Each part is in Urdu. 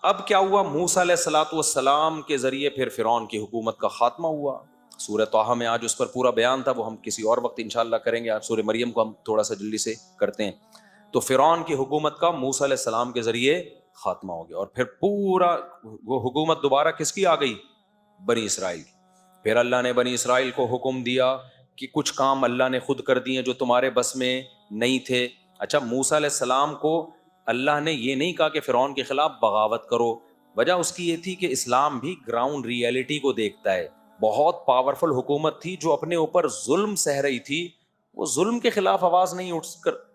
اب کیا ہوا؟ موسیٰ علیہ الصلوۃ والسلام کے ذریعے پھر فرعون کی حکومت کا خاتمہ ہوا. سورہ طٰہٰ میں آج اس پر پورا بیان تھا، وہ ہم کسی اور وقت انشاءاللہ کریں گے. آج سورہ مریم کو ہم تھوڑا سا جلدی سے کرتے ہیں. تو فرعون کی حکومت کا موسیٰ علیہ السلام کے ذریعے خاتمہ ہو گیا، اور پھر پورا وہ حکومت دوبارہ کس کی آ گئی؟ بنی اسرائیل کی. پھر اللہ نے بنی اسرائیل کو حکم دیا کہ کچھ کام اللہ نے خود کر دیے جو تمہارے بس میں نہیں تھے. اچھا، موسیٰ علیہ السلام کو اللہ نے یہ نہیں کہا کہ فرعون کے خلاف بغاوت کرو، وجہ اس کی یہ تھی کہ اسلام بھی گراؤنڈ ریئلٹی کو دیکھتا ہے. بہت پاورفل حکومت تھی جو اپنے اوپر ظلم سہ رہی تھی، وہ ظلم کے خلاف آواز نہیں اٹھ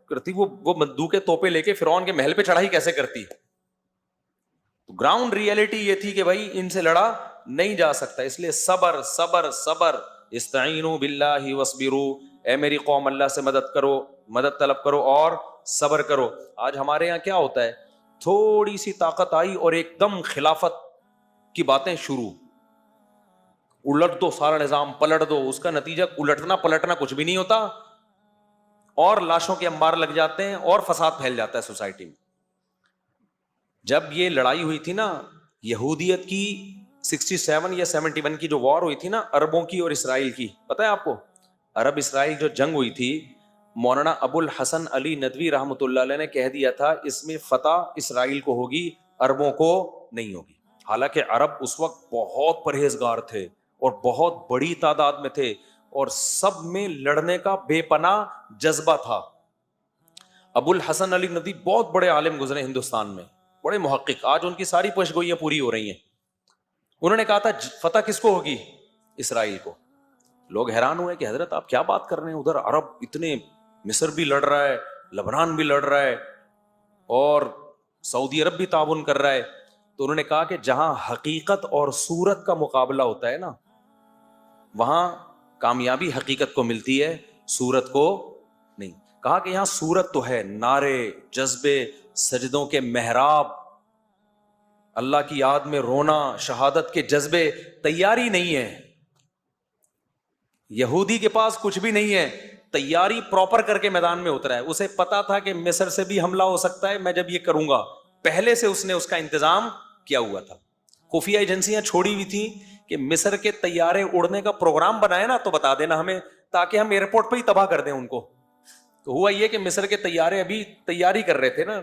کرتی، وہ بندوقیں توپے لے کے فرعون کے محل پہ چڑھائی کیسے کرتی؟ تو گراؤنڈ ریئلٹی یہ تھی کہ بھائی ان سے لڑا نہیں جا سکتا، اس لیے صبر صبر صبر. استعینوا باللہ واصبروا، اے میری قوم اللہ سے مدد کرو، مدد طلب کرو اور صبر کرو. آج ہمارے یہاں کیا ہوتا ہے؟ تھوڑی سی طاقت آئی اور ایک دم خلافت کی باتیں شروع، الٹ دو سارا نظام، پلٹ دو. اس کا نتیجہ الٹنا پلٹنا کچھ بھی نہیں ہوتا، اور لاشوں کے انبار لگ جاتے ہیں اور فساد پھیل جاتا ہے سوسائٹی میں. جب یہ لڑائی ہوئی تھی نا یہودیت کی 67 یا 71 کی جو وار ہوئی تھی نا عربوں کی اور اسرائیل کی، پتہ ہے آپ کو؟ عرب اسرائیل جو جنگ ہوئی تھی، مولانا ابو الحسن علی ندوی رحمۃ اللہ علیہ نے کہہ دیا تھا اس میں فتح اسرائیل کو ہوگی، عربوں کو نہیں ہوگی. حالانکہ عرب اس وقت بہت پرہیزگار تھے اور بہت بڑی تعداد میں تھے، اور سب میں لڑنے کا بے پناہ جذبہ تھا. ابو الحسن علی ندوی بہت بڑے عالم گزرے ہندوستان میں، بڑے محقق، آج ان کی ساری پیشگوئیاں پوری ہو رہی ہیں. انہوں نے کہا تھا فتح کس کو ہوگی؟ اسرائیل کو. لوگ حیران ہوئے کہ حضرت آپ کیا بات کر رہے ہیں، ادھر عرب اتنے، مصر بھی لڑ رہا ہے، لبنان بھی لڑ رہا ہے، اور سعودی عرب بھی تعاون کر رہا ہے. تو انہوں نے کہا کہ جہاں حقیقت اور صورت کا مقابلہ ہوتا ہے نا، وہاں کامیابی حقیقت کو ملتی ہے، صورت کو نہیں. کہا کہ یہاں صورت تو ہے، نعرے، جذبے، سجدوں کے محراب، اللہ کی یاد میں رونا، شہادت کے جذبے، تیاری نہیں ہے. یہودی کے پاس کچھ بھی نہیں ہے، تیاری پراپر کر کے میدان میں اترا ہے. اسے پتا تھا کہ مصر سے بھی حملہ ہو سکتا ہے، میں جب یہ کروں گا، پہلے سے اس نے اس کا انتظام کیا ہوا تھا. خفیہ ایجنسیاں چھوڑی ہوئی تھی کہ مصر کے طیارے اڑنے کا پروگرام بنائے نا تو بتا دینا ہمیں، تاکہ ہم ایئرپورٹ پہ ہی تباہ کر دیں ان کو. تو ہوا یہ کہ مصر کے طیارے ابھی تیاری کر رہے تھے نا،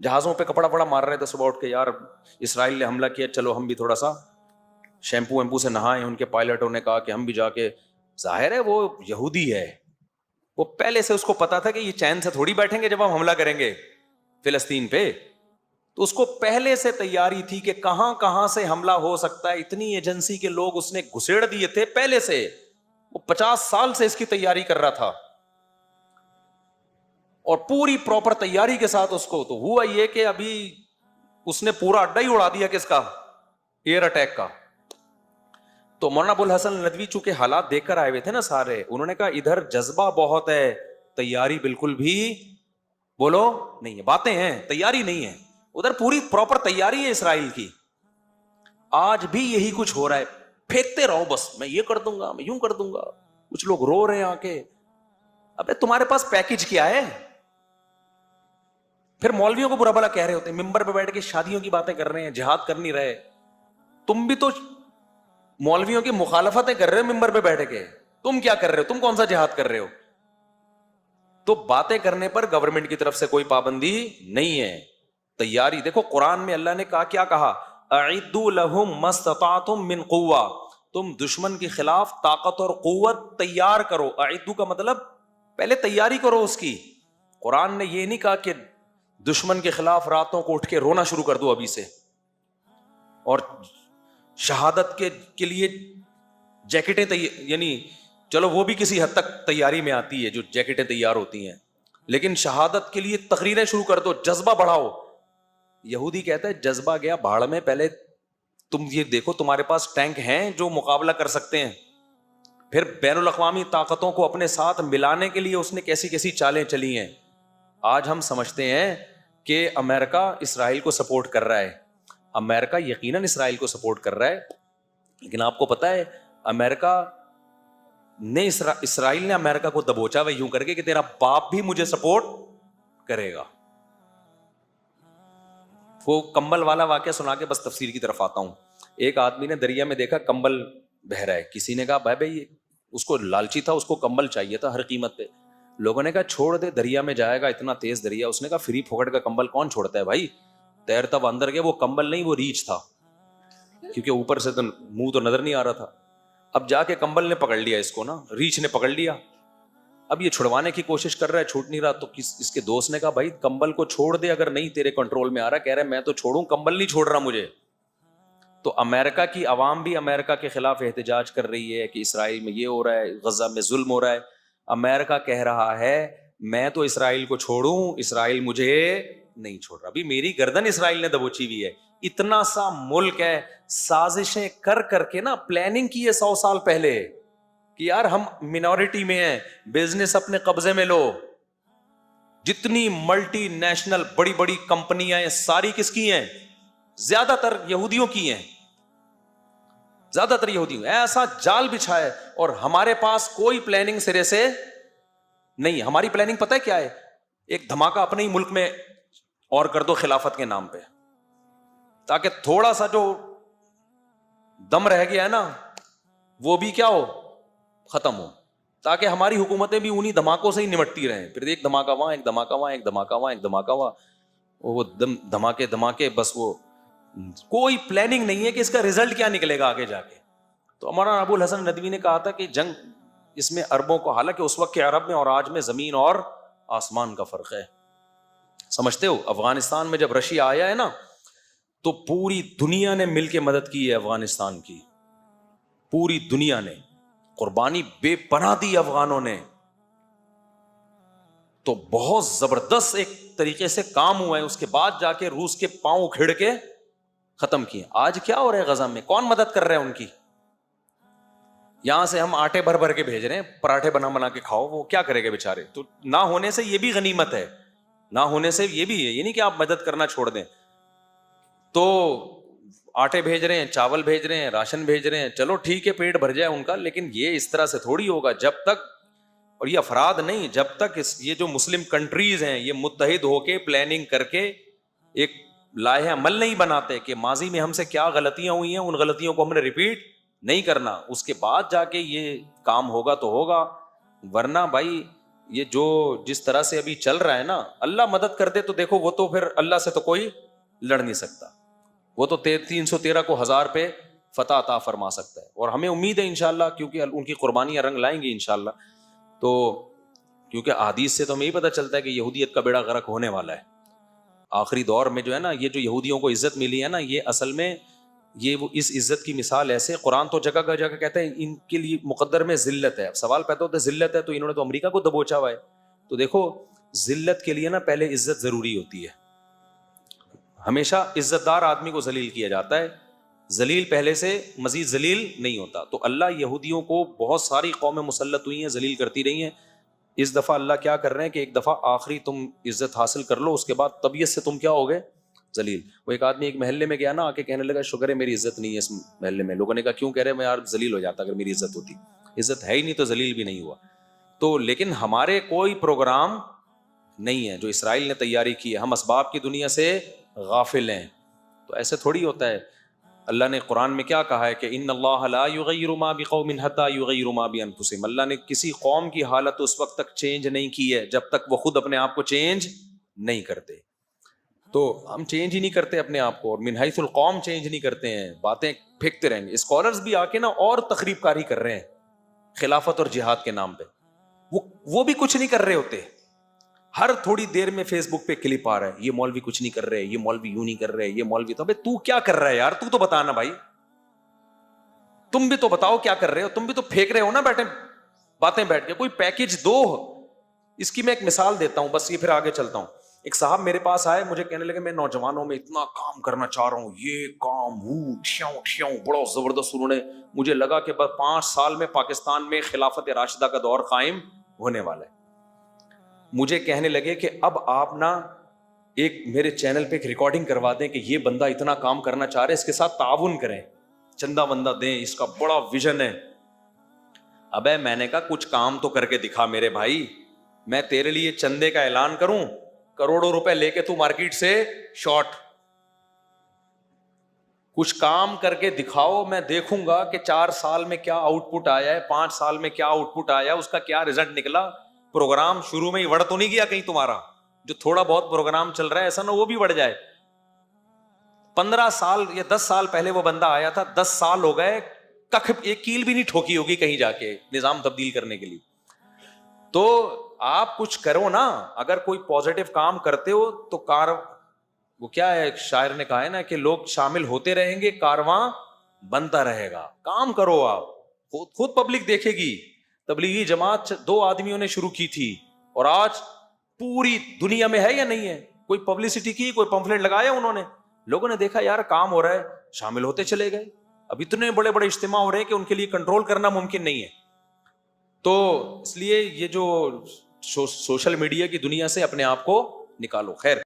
جہازوں پہ کپڑا پڑا مار رہے تھے صبح اٹھ کے، یار اسرائیل نے حملہ کیا، چلو ہم بھی تھوڑا سا شیمپو ویمپو سے نہائیں. ان کے پائلٹوں نے کہا کہ ہم بھی جا کے، ظاہر ہے وہ یہودی ہے، وہ پہلے سے اس کو پتا تھا کہ یہ چین سے تھوڑی بیٹھیں گے جب ہم حملہ کریں گے فلسطین پہ. تو اس کو پہلے سے تیاری تھی کہ کہاں کہاں سے حملہ ہو سکتا ہے. اتنی ایجنسی کے لوگ اس نے گھسیڑ دیے تھے پہلے سے، وہ 50 سال سے اس کی تیاری کر رہا تھا، اور پوری پراپر تیاری کے ساتھ اس کو. تو ہوا یہ کہ ابھی اس نے پورا اڈا ہی اڑا دیا کس کا؟ ایئر اٹیک کا. تو مولانا ابو الحسن ندوی چونکہ حالات دیکھ کر آئے ہوئے تھے نا سارے، انہوں نے کہا ادھر جذبہ بہت ہے، تیاری بالکل بھی بولو نہیں ہے، باتیں ہیں تیاری نہیں ہے. ادھر پوری پراپر تیاری ہے اسرائیل کی. آج بھی یہی کچھ ہو رہا ہے، پھینکتے رہو بس، میں یہ کر دوں گا، میں یوں کر دوں گا. کچھ لوگ رو رہے ہیں آ کے، ابے تمہارے پاس پیکج کیا ہے؟ پھر مولویوں کو برا بھلا کہہ رہے ہوتے ہیں، ممبر پہ بیٹھ کے شادیوں کی باتیں کر رہے ہیں، جہاد کر نہیں رہے. تم بھی تو مولویوں کی مخالفتیں کر رہے ہو ممبر پہ بیٹھ کے، تم کیا کر رہے ہو؟ تم کون سا جہاد کر رہے ہو؟ تو باتیں کرنے پر گورنمنٹ کی طرف سے کوئی پابندی نہیں ہے. تیاری دیکھو، قرآن میں اللہ نے کیا کہا؟ اعدوا لهم ما استطعتم من قوہ، تم دشمن کے خلاف طاقت اور قوت تیار کرو. اعدوا کا مطلب پہلے تیاری کرو اس کی. قرآن نے یہ نہیں کہا کہ دشمن کے خلاف راتوں کو اٹھ کے رونا شروع کر دو ابھی سے، اور شہادت کے لیے جیکٹیں یعنی چلو وہ بھی کسی حد تک تیاری میں آتی ہے جو جیکٹیں تیار ہوتی ہیں، لیکن شہادت کے لیے تقریریں شروع کر دو، جذبہ بڑھاؤ. یہودی کہتا ہے جذبہ گیا بھاڑ میں، پہلے تم یہ دیکھو تمہارے پاس ٹینک ہیں جو مقابلہ کر سکتے ہیں. پھر بین الاقوامی طاقتوں کو اپنے ساتھ ملانے کے لیے اس نے کیسی کیسی چالیں چلی ہیں. آج ہم سمجھتے ہیں کہ امریکہ اسرائیل کو سپورٹ کر رہا ہے، امریکہ یقیناً اسرائیل کو سپورٹ کر رہا ہے، لیکن آپ کو پتا ہے امریکہ نے اسرائیل نے امریکہ کو دبوچا وہ یوں کر کے کہ تیرا باپ بھی مجھے سپورٹ کرے گا. وہ کمبل والا واقعہ سنا کے بس تفسیر کی طرف آتا ہوں. ایک آدمی نے دریا میں دیکھا کمبل بہہ رہا ہے. کسی نے کہا بھائی اس کو لالچی تھا, اس کو کمبل چاہیے تھا ہر قیمت پہ. لوگوں نے کہا چھوڑ دے, دریا میں جائے گا, اتنا تیز دریا. اس نے کہا فری پھوکٹ کا کمبل کون چھوڑتا ہے بھائی, تیرتا وہ اندر گیا. وہ کمبل نہیں, وہ ریچھ تھا, کیونکہ اوپر سے تو منہ تو نظر نہیں آ رہا تھا. اب جا کے کمبل نے پکڑ لیا اس کو نا, ریچھ نے پکڑ لیا. اب یہ چھڑوانے کی کوشش کر رہا ہے, چھوٹ نہیں رہا. تو اس کے دوست نے کہا بھائی کمبل کو چھوڑ دے, اگر نہیں تیرے کنٹرول میں آ رہا. کہہ رہا ہے میں تو چھوڑوں, کمبل نہیں چھوڑ رہا مجھے. تو امریکہ کی عوام بھی امریکہ کے خلاف احتجاج کر رہی ہے کہ اسرائیل میں یہ ہو رہا ہے, غزہ میں ظلم ہو رہا ہے. امریکہ کہہ رہا ہے میں تو اسرائیل کو چھوڑوں, اسرائیل مجھے نہیں چھوڑ رہا. ابھی میری گردن اسرائیل نے دبوچی ہوئی ہے. اتنا سا ملک ہے, سازشیں کر کر کے نا پلاننگ کی ہے 100 سال پہلے کہ یار ہم منورٹی میں ہیں, بزنس اپنے قبضے میں لو. جتنی ملٹی نیشنل بڑی بڑی کمپنیاں ہیں ساری کس کی ہیں؟ زیادہ تر یہودیوں کی ہیں, زیادہ تر یہودیوں. ایسا جال بچھا ہے, اور ہمارے پاس کوئی پلاننگ سرے سے نہیں. ہماری پلاننگ پتہ ہے کیا ہے؟ ایک دھماکہ اپنے ہی ملک میں اور کر دو خلافت کے نام پہ, تاکہ تھوڑا سا جو دم رہ گیا ہے نا وہ بھی کیا ہو, ختم ہو, تاکہ ہماری حکومتیں بھی انہی دھماکوں سے ہی نمٹتی رہیں. پھر ایک دھماکہ وہاں, ایک دھماکہ وہاں, ایک دھماکہ وہاں, ایک دھماکہ وہاں, وہ دھماکے بس. وہ کوئی پلاننگ نہیں ہے کہ اس کا رزلٹ کیا نکلے گا آگے جا کے. تو ہمارا ابو الحسن ندوی نے کہا تھا کہ جنگ اس میں عربوں کو, حالانکہ اس وقت کے عرب میں اور آج میں زمین اور آسمان کا فرق ہے. سمجھتے ہو, افغانستان میں جب رشیا آیا ہے نا تو پوری دنیا نے مل کے مدد کی ہے افغانستان کی. پوری دنیا نے قربانی بے پناہ دی افغانوں نے. تو بہت زبردست ایک طریقے سے کام ہوا ہے. اس کے بعد جا کے روس کے پاؤں کھڑ کے ختم کیے. آج کیا ہو رہا ہے غزہ میں, کون مدد کر رہا ہے ان کی؟ یہاں سے ہم آٹے بھر بھر کے بھیج رہے ہیں, پراٹھے بنا بنا کے کھاؤ. وہ کیا کرے گا بیچارے؟ تو نہ ہونے سے یہ بھی غنیمت ہے, نہ ہونے سے یہ بھی ہے. یہ نہیں کہ آپ مدد کرنا چھوڑ دیں. تو آٹے بھیج رہے ہیں, چاول بھیج رہے ہیں, راشن بھیج رہے ہیں, چلو ٹھیک ہے پیٹ بھر جائے ان کا, لیکن یہ اس طرح سے تھوڑی ہوگا جب تک, اور یہ افراد نہیں, جب تک یہ جو مسلم کنٹریز ہیں یہ متحد ہو کے پلاننگ کر کے ایک لائحہ عمل نہیں بناتے کہ ماضی میں ہم سے کیا غلطیاں ہوئی ہیں, ان غلطیوں کو ہم نے ریپیٹ نہیں کرنا. اس کے بعد جا کے یہ کام ہوگا تو ہوگا. ورنہ بھائی یہ جو جس طرح سے ابھی چل رہا ہے نا, اللہ مدد کر دے تو دیکھو وہ تو پھر اللہ سے تو کوئی لڑ نہیں سکتا. وہ تو 313 کو 1000 پہ فتح عطا فرما سکتا ہے. اور ہمیں امید ہے انشاءاللہ, کیونکہ ان کی قربانیاں رنگ لائیں گی انشاءاللہ. تو کیونکہ احادیث سے تو ہمیں یہ پتہ چلتا ہے کہ یہودیت کا بیڑا غرق ہونے والا ہے. آخری دور میں جو ہے نا, یہ جو یہودیوں کو عزت ملی ہے نا, یہ اصل میں یہ وہ اس عزت کی مثال ایسے, قرآن تو جگہ جگہ کہتا ہے ان کے لیے مقدر میں ذلت ہے. اب سوال پیدا ہوتا ہے ذلت ہے تو انہوں نے تو امریکہ کو دبوچا ہوا ہے. تو دیکھو ذلت کے لیے نا پہلے عزت ضروری ہوتی ہے. ہمیشہ عزت دار آدمی کو ذلیل کیا جاتا ہے, ذلیل پہلے سے مزید ذلیل نہیں ہوتا. تو اللہ یہودیوں کو بہت ساری قومیں مسلط ہوئی ہیں, ذلیل کرتی رہی ہیں. اس دفعہ اللہ کیا کر رہے ہیں کہ ایک دفعہ آخری تم عزت حاصل کر لو, اس کے بعد طبیعت سے تم کیا ہوگے, ذلیل. وہ ایک آدمی ایک محلے میں گیا نا, آ کے کہنے لگا شکر ہے میری عزت نہیں ہے اس محلے میں. لوگوں نے کہا کیوں؟ کہہ رہے میں یار ذلیل ہو جاتا اگر میری عزت ہوتی. عزت ہے ہی نہیں تو ذلیل بھی نہیں ہوا. تو لیکن ہمارے کوئی پروگرام نہیں ہے جو اسرائیل نے تیاری کی ہے. ہم اسباب کی دنیا سے غافل ہیں. تو ایسے تھوڑی ہوتا ہے. اللہ نے قرآن میں کیا کہا ہے کہ ان اللہ لا یغیر ما بقوم حتی یغیروا ما بانفسہم. اللہ نے کسی قوم کی حالت اس وقت تک چینج نہیں کی ہے جب تک وہ خود اپنے آپ کو چینج نہیں کرتے. تو ہم چینج ہی نہیں کرتے اپنے آپ کو, اور من حیث القوم چینج نہیں کرتے ہیں, باتیں پھینکتے رہیں گے. اسکالرز بھی آ کے نا اور تخریب کاری کر رہے ہیں خلافت اور جہاد کے نام پہ. وہ بھی کچھ نہیں کر رہے ہوتے. ہر تھوڑی دیر میں فیس بک پہ کلپ آ رہا ہے, یہ مولوی کچھ نہیں کر رہے, یہ مولوی یوں نہیں کر رہے, یہ مولوی. تو تو کیا کر رہا ہے یار, تو بتانا بھائی, تم بھی تو بتاؤ کیا کر رہے ہو. تم بھی تو پھینک رہے ہو نا بیٹھے باتیں بیٹھ کے, کوئی پیکج دو. اس کی میں ایک مثال دیتا ہوں بس, یہ پھر آگے چلتا ہوں. ایک صاحب میرے پاس آئے, مجھے کہنے لگے میں نوجوانوں میں اتنا کام کرنا چاہ رہا ہوں, یہ کام بڑا زبردست. انہوں نے مجھے لگا کہ بس 5 سال میں پاکستان میں خلافت راشدہ کا دور قائم ہونے والا ہے. مجھے کہنے لگے کہ اب آپ نا ایک میرے چینل پہ ایک ریکارڈنگ کروا دیں کہ یہ بندہ اتنا کام کرنا چاہ رہے, اس کے ساتھ تعاون کریں, چندہ بندہ دیں, اس کا بڑا ویژن ہے. ابے میں نے کہا کچھ کام تو کر کے دکھا میرے بھائی. میں تیرے لیے چندے کا اعلان کروں, کروڑوں روپے لے کے تو مارکیٹ سے شارٹ, کچھ کام کر کے دکھاؤ, میں دیکھوں گا کہ 4 سال میں کیا آؤٹ پٹ آیا ہے, 5 سال میں کیا آؤٹ پٹ آیا, اس کا کیا رزلٹ نکلا. پروگرام شروع میں ہی بڑھ تو نہیں گیا کہیں تمہارا, جو تھوڑا بہت پروگرام چل رہا ہے ایسا نہ وہ بھی بڑھ جائے. 15 سال یا 10 سال پہلے وہ بندہ آیا تھا, 10 سال ہو گئے, کخ ایک کیل بھی نہیں ٹھوکی ہوگی کہیں جا کے نظام تبدیل کرنے کے لیے. تو آپ کچھ کرو نا, اگر کوئی پازیٹو کام کرتے ہو تو وہ کیا ہے, شاعر نے کہا ہے نا کہ لوگ شامل ہوتے رہیں گے, کارواں بنتا رہے گا. کام کرو آپ, خود پبلک دیکھے گی. تبلیغی جماعت 2 آدمیوں نے شروع کی تھی اور آج پوری دنیا میں ہے یا نہیں ہے. کوئی پبلسٹی کی, کوئی پمفلٹ لگایا انہوں نے, لوگوں نے دیکھا یار کام ہو رہا ہے, شامل ہوتے چلے گئے. اب اتنے بڑے بڑے اجتماع ہو رہے ہیں کہ ان کے لیے کنٹرول کرنا ممکن نہیں ہے. تو اس لیے یہ جو سوشل میڈیا کی دنیا سے اپنے آپ کو نکالو. خیر.